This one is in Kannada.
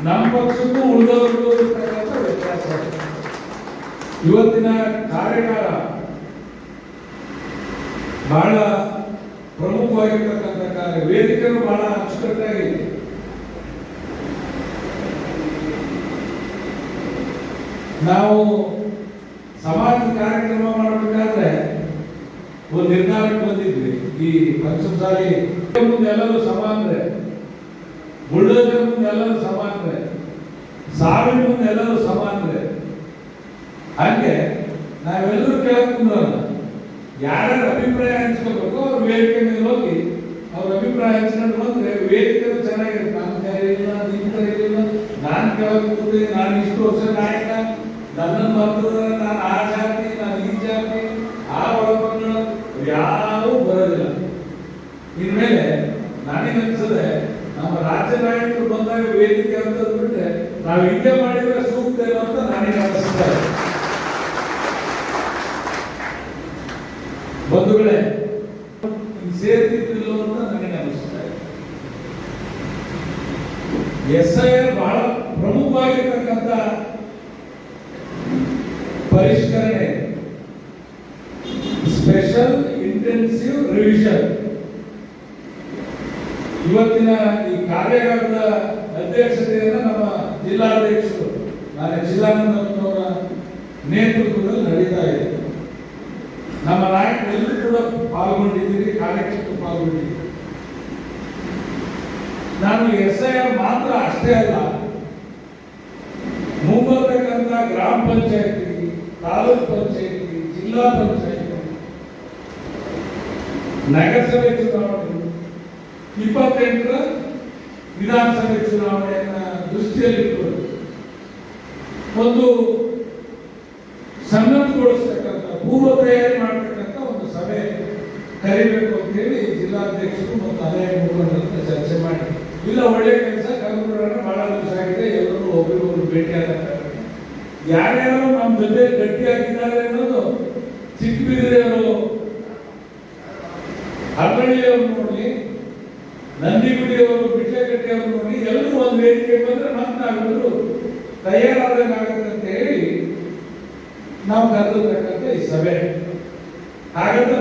ನಮ್ಮ ಪಕ್ಷಕ್ಕೂ ಉಳಿದವರಿಗೂ ಇರ್ತಕ್ಕಂಥ ವ್ಯತ್ಯಾಸ. ಇವತ್ತಿನ ಕಾರ್ಯಕಾಲ ಬಹಳ ಪ್ರಮುಖವಾಗಿರ್ತಕ್ಕಂಥ ಕಾರ್ಯ. ವೇದಿಕೆಯೂ ಬಹಳ ಅಚ್ಚುಕಟ್ಟಾಗಿದೆ. ನಾವು ಸಮಾಜ ಕಾರ್ಯಕ್ರಮ ಮಾಡಬೇಕಾದ್ರೆ ಒಂದು ನಿರ್ಧಾರಕ್ಕೆ ಬಂದಿದ್ವಿ. ಈ ಪಂಚಮಸಾಲಿ ಮುಂದೆ ಎಲ್ಲರೂ ಸಮಾನರೇ, ಬುಲ್ಡೋಜರ್ ಮುಂದೆ ಎಲ್ಲರೂ ಸಮಾನರೇ, ಸಾವಿನ ಮುಂದೆ ಎಲ್ಲರೂ ಸಮಾನರೇ. ಹಾಗೆ ನಾವೆಲ್ಲರೂ ಕೇಳಕ್ ಕುಂದ್ರಲ್ಲ, ಯಾರ್ಯಾರು ಅಭಿಪ್ರಾಯ ಹಂಚ್ಕೋಬೇಕು ಅವ್ರ ವೇದಿಕೆ ಮೇಲೆ ಹೋಗಿ ಅವ್ರ ಅಭಿಪ್ರಾಯ ಹಂಚ್ಕೊಂಡು ಬಂದ್ರೆ ವೇದಿಕೆ ಚೆನ್ನಾಗಿರುತ್ತೆ. ನಾನು ಇಲ್ಲ, ನಿಮ್ ತರ ಇಲ್ಲ, ನಾನು ಕೇಳಕ್ ಕೂತ್ರೆ ನಾನು ಇಷ್ಟು ವರ್ಷ ನಾಯಕ, ನನ್ನನ್ನು ಮರ್ತದ, ನಾನು ಆ ಜಾತಿ, ನಾನು ಈ ಜಾತಿ, ಆ ಒಳಪಂಗಡ ಯಾರೂ ಬರೋದಿಲ್ಲ. ಇನ್ಮೇಲೆ ನನಗನ್ಸದೆ ನಮ್ಮ ರಾಜ್ಯ ನಾಯಕರು ಬಂದಾಗ ವೇದಿಕೆ ಅಂತ ಬಿಟ್ರೆ ನಾವು ಹಿಂಗೆ ಮಾಡಿದ್ರೆ ಸೂಕ್ತ ಏನೋ ಅಂತ ನನಗೆ ಅನಿಸ್ತಾರೆ. ಬಂಧುಗಳೇ, ಸೇರ್ತಿದ್ರಿಲ್ಲೋ ಅಂತ ನನಗೆ ಅನಿಸ್ತಾ ಇದೆ. SIR ಬಹಳ ಪ್ರಮುಖವಾಗಿರ್ತಕ್ಕಂಥ ಪರಿಷ್ಕರಣೆ, ಸ್ಪೆಷಲ್ ಇಂಟೆನ್ಸಿವ್ ರಿವಿಷನ್. ಇವತ್ತಿನ ಈ ಕಾರ್ಯಾಗಾರದ ಅಧ್ಯಕ್ಷತೆಯನ್ನು ನಮ್ಮ ಜಿಲ್ಲಾಧ್ಯಕ್ಷರು ನಾಳೆ ಜಿಲ್ಲಾನಂದನವರ ನೇತೃತ್ವದಲ್ಲಿ ನಡೀತಾ ಇದೆ. ನಮ್ಮ ನಾಯಕರೆಲ್ಲರೂ ಕೂಡ ಪಾಲ್ಗೊಂಡಿದ್ದೀರಿ, ಕಾರ್ಯಕ್ರಮಕ್ಕೆ ಪಾಲ್ಗೊಂಡಿದ್ದೀರಿ. ನಾನು SIR ಮಾತ್ರ ಅಷ್ಟೇ ಅಲ್ಲ, ಮುಂಬರ್ತಕ್ಕಂಥ ಗ್ರಾಮ ಪಂಚಾಯತಿ, ತಾಲೂಕ್ ಪಂಚಾಯತಿ, ಜಿಲ್ಲಾ ಪಂಚಾಯತಿ, ನಗರಸಭೆ ಚುನಾವಣೆ, 28ರ ವಿಧಾನಸಭೆ ಚುನಾವಣೆಯನ್ನ ದೃಷ್ಟಿಯಲ್ಲಿಟ್ಟುಕೊಂಡು ಒಂದು ಸನ್ನದ್ಧಗೊಳಿಸ್ತಕ್ಕಂಥ, ಪೂರ್ವ ತಯಾರಿ ಮಾಡತಕ್ಕಂಥ ಒಂದು ಸಭೆ ಕರಿಬೇಕು ಅಂತ ಹೇಳಿ ಜಿಲ್ಲಾಧ್ಯಕ್ಷರು ಮತ್ತು ಅನೇಕ ಮುಖಂಡರ ಚರ್ಚೆ ಮಾಡಿ, ಇಲ್ಲ ಒಳ್ಳೆಯ ಕೆಲಸ ಕಲ್ಪುರನ ಬಹಳ ದಿವಸ ಆಗಿದೆ, ಎಲ್ಲರೂ ಒಬ್ಬರಿಗೊಬ್ಬರು ಭೇಟಿಯಾದಾಗ ಯಾರ್ಯಾರು ನಮ್ಮ ಜೊತೆ ಗಟ್ಟಿಯಾಗಿದ್ದಾರೆ ಅನ್ನೋದು ಚಿಕ್ಕಬಿದಿರೆಯವರು, ಹರಳಿಯವರು ನೋಡ್ಲಿ, ನಂದಿಗುಡಿಯವರು, ಬಿಟ್ಲೆಗಟ್ಟಿಯವರು ನೋಡಿ, ಎಲ್ಲರೂ ಒಂದು ವೇದಿಕೆ ಬಂದ್ರೆ ಮತ್ತೆ ನಾವೆಲ್ಲರೂ ತಯಾರಾದಂಗಾಗುತ್ತೆ ಅಂತ ಹೇಳಿ ನಾವು ಕರೆದಿರ್ತಕ್ಕಂಥ ಈ ಸಭೆ. ಹಾಗಂತ